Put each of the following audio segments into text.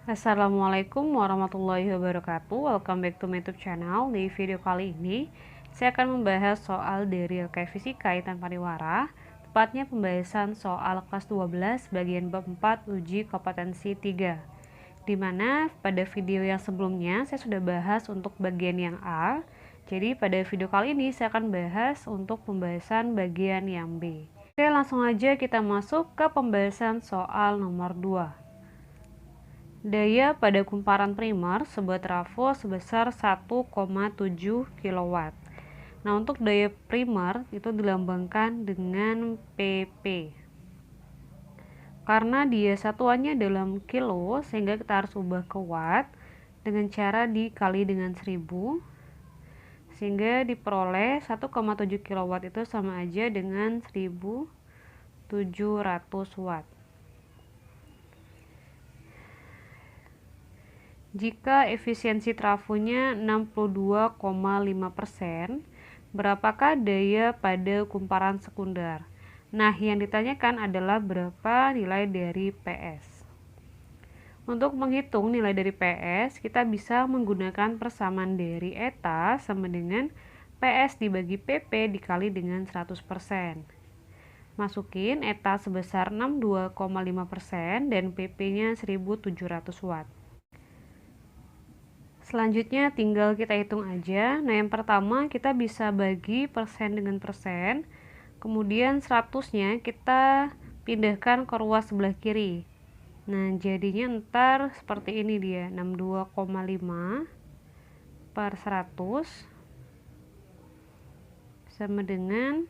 Assalamualaikum warahmatullahi wabarakatuh. Welcome back to my YouTube channel. Di video kali ini saya akan membahas soal dari LK Fisika Intan Pariwara, tepatnya pembahasan soal kelas 12 bagian bab 4 uji kompetensi 3. Dimana pada video yang sebelumnya saya sudah bahas untuk bagian yang A. Jadi pada video kali ini saya akan bahas untuk pembahasan bagian yang B. Oke, langsung aja kita masuk ke pembahasan soal nomor 2. Daya pada kumparan primer sebuah trafo sebesar 1,7 kW. Nah, untuk daya primer itu dilambangkan dengan PP. Karena dia satuannya dalam kilo, sehingga kita harus ubah ke watt dengan cara dikali dengan 1000. Sehingga diperoleh 1,7 kW itu sama aja dengan 1700 watt. Jika efisiensi trafonya 62,5%, berapakah daya pada kumparan sekunder? Nah, yang ditanyakan adalah berapa nilai dari PS. Untuk menghitung nilai dari PS, kita bisa menggunakan persamaan dari eta sama dengan PS dibagi PP dikali dengan 100%. Masukin eta sebesar 62,5% dan PP-nya 1700 watt. Selanjutnya tinggal kita hitung aja. Nah, yang pertama kita bisa bagi persen dengan persen. Kemudian 100-nya kita pindahkan ke ruas sebelah kiri. Nah, jadinya ntar seperti ini dia, 62,5 per 100 sama dengan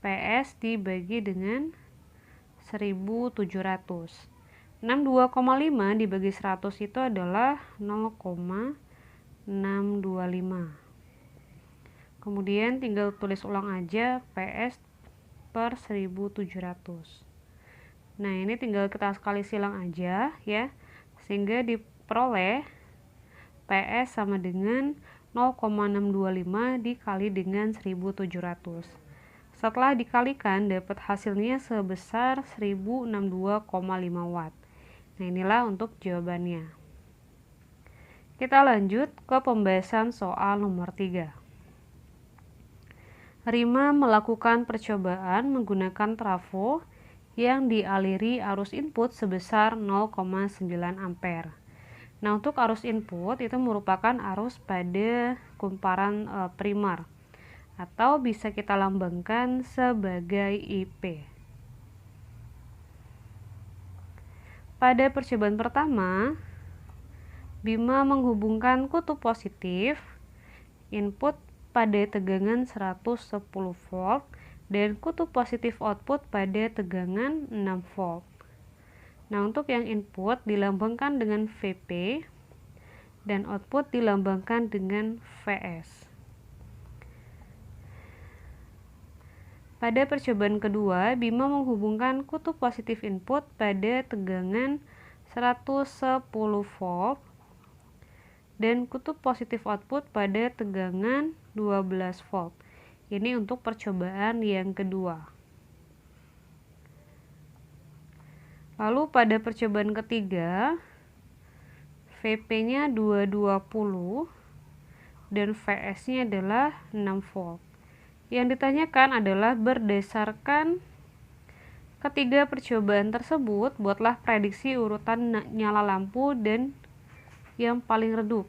PS dibagi dengan 1700. 62,5 dibagi 100 itu adalah 0,625. Kemudian tinggal tulis ulang aja PS per 1700. Nah, ini tinggal kita sekali silang aja ya, sehingga diperoleh PS sama dengan 0,625 dikali dengan 1700. Setelah dikalikan dapat hasilnya sebesar 1062,5 watt. Nah, inilah untuk jawabannya. Kita lanjut ke pembahasan soal nomor 3. Rima melakukan percobaan menggunakan trafo yang dialiri arus input sebesar 0,9 ampere. Nah, untuk arus input itu merupakan arus pada kumparan primer atau bisa kita lambangkan sebagai IP. Pada percobaan pertama, Bima menghubungkan kutub positif input pada tegangan 110 volt dan kutub positif output pada tegangan 6 volt. Nah, untuk yang input dilambangkan dengan VP dan output dilambangkan dengan VS. Pada percobaan kedua, Bima menghubungkan kutub positif input pada tegangan 110 volt dan kutub positif output pada tegangan 12 volt. Ini untuk percobaan yang kedua. Lalu pada percobaan ketiga, VP-nya 220 dan VS-nya adalah 6 volt. Yang ditanyakan adalah berdasarkan ketiga percobaan tersebut, buatlah prediksi urutan nyala lampu dan yang paling redup.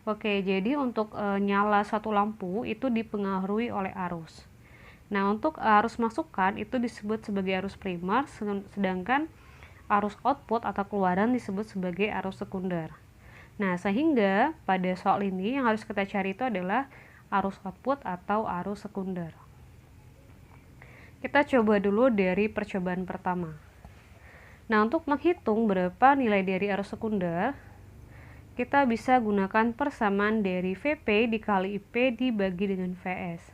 Oke, jadi untuk nyala satu lampu itu dipengaruhi oleh arus. Nah, untuk arus masukan itu disebut sebagai arus primer, sedangkan arus output atau keluaran disebut sebagai arus sekunder. Nah, sehingga pada soal ini yang harus kita cari itu adalah arus output atau arus sekunder. Kita coba dulu dari percobaan pertama. Nah, untuk menghitung berapa nilai dari arus sekunder, kita bisa gunakan persamaan dari VP dikali IP dibagi dengan VS.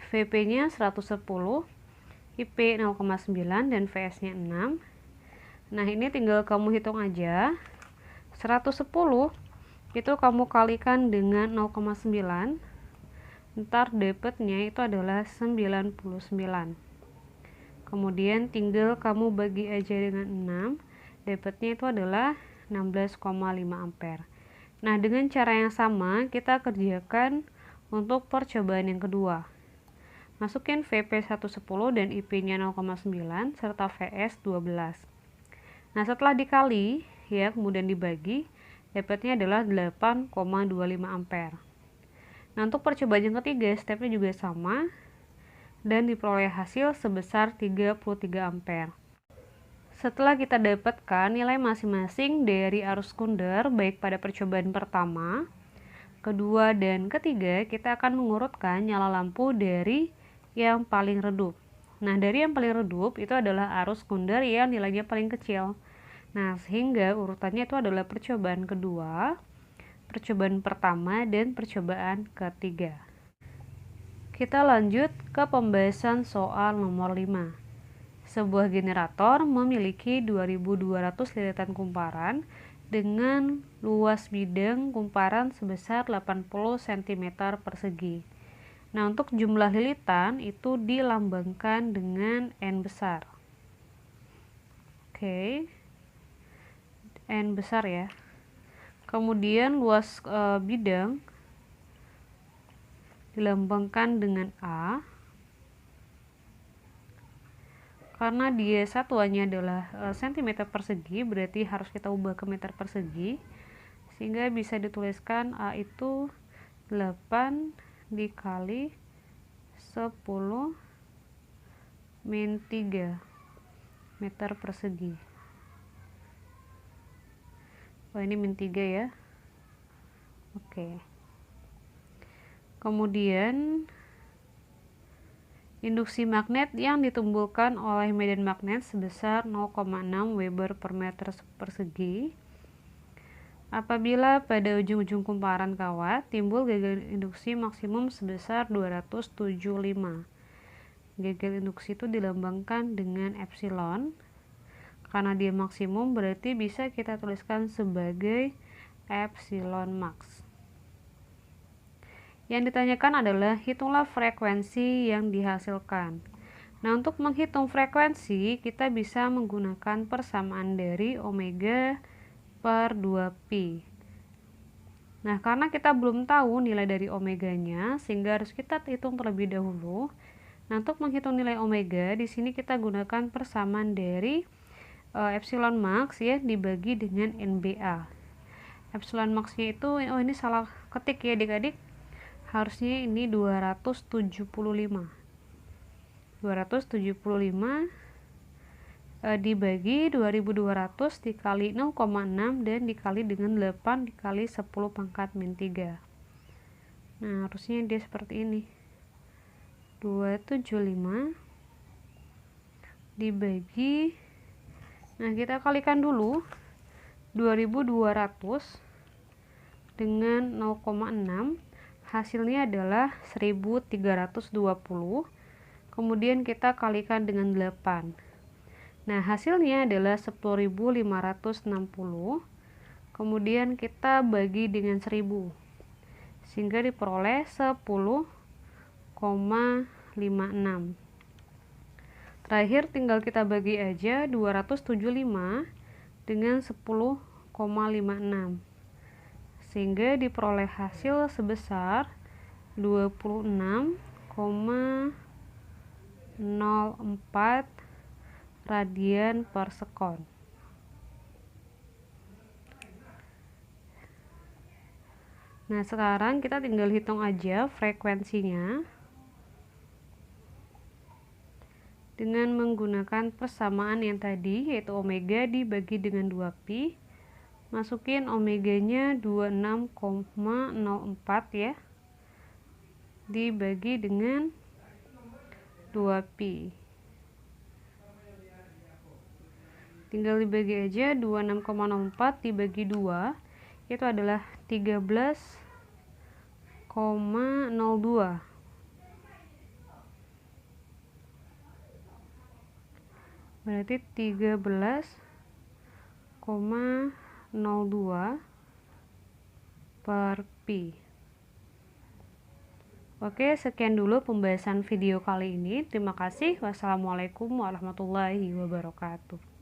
VP-nya 110, IP 0,9 dan VS-nya 6. Nah, ini tinggal kamu hitung aja. 110 itu kamu kalikan dengan 0,9, ntar dapatnya itu adalah 99. Kemudian tinggal kamu bagi aja dengan 6, dapatnya itu adalah 16,5 ampere. Nah, dengan cara yang sama kita kerjakan untuk percobaan yang kedua. Masukin VP 110 dan IP-nya 0,9 serta VS 12. Nah, setelah dikali ya, kemudian dibagi, dapatnya adalah 8,25 ampere. Nah, untuk percobaan yang ketiga, stepnya juga sama dan diperoleh hasil sebesar 33 ampere. Setelah kita dapatkan nilai masing-masing dari arus sekunder baik pada percobaan pertama, kedua, dan ketiga, kita akan mengurutkan nyala lampu dari yang paling redup. Nah, dari yang paling redup itu adalah arus sekunder yang nilainya paling kecil. Nah, sehingga urutannya itu adalah percobaan kedua, percobaan pertama, dan percobaan ketiga. Kita lanjut ke pembahasan soal nomor 5. Sebuah generator memiliki 2200 lilitan kumparan dengan luas bidang kumparan sebesar 80 cm persegi. Nah, untuk jumlah lilitan itu dilambangkan dengan N besar. Oke. N besar ya. Kemudian luas bidang dilambangkan dengan A. Karena dia satuannya adalah cm persegi, berarti harus kita ubah ke meter persegi, sehingga bisa dituliskan A itu 8 dikali 10 min 3 meter persegi. Oh, ini min 3 ya. Oke. Kemudian induksi magnet yang ditimbulkan oleh medan magnet sebesar 0,6 Weber per meter persegi. Apabila pada ujung-ujung kumparan kawat timbul gagal induksi maksimum sebesar 275. Gagal induksi itu dilambangkan dengan epsilon. Karena dia maksimum berarti bisa kita tuliskan sebagai epsilon max. Yang ditanyakan adalah hitunglah frekuensi yang dihasilkan. Nah, untuk menghitung frekuensi kita bisa menggunakan persamaan dari omega per 2pi. Nah, karena kita belum tahu nilai dari omeganya, sehingga harus kita hitung terlebih dahulu. Nah, untuk menghitung nilai omega, di sini kita gunakan persamaan dari epsilon max ya dibagi dengan NBA. Epsilon maxnya itu, oh ini salah ketik ya adik-adik. Harusnya ini 275 dibagi 2200 dikali 0,6 dan dikali dengan 8 dikali 10 pangkat min 3. Nah, harusnya dia seperti ini. 275 dibagi, nah kita kalikan dulu 2200 dengan 0,6, hasilnya adalah 1320. Kemudian kita kalikan dengan 8. Nah, hasilnya adalah 10.560. Kemudian kita bagi dengan 1000. Sehingga diperoleh 10,56. Terakhir tinggal kita bagi aja 275 dengan 10,56. Sehingga diperoleh hasil sebesar 26,04 radian per sekon. Nah, sekarang kita tinggal hitung aja frekuensinya dengan menggunakan persamaan yang tadi, yaitu omega dibagi dengan 2pi. Masukin omeganya 26,04 ya, dibagi dengan 2pi. Tinggal dibagi aja, 26,04 dibagi 2 itu adalah 13,02. Berarti 13,02 per pi. Oke, sekian dulu pembahasan video kali ini. Terima kasih. Wassalamualaikum warahmatullahi wabarakatuh.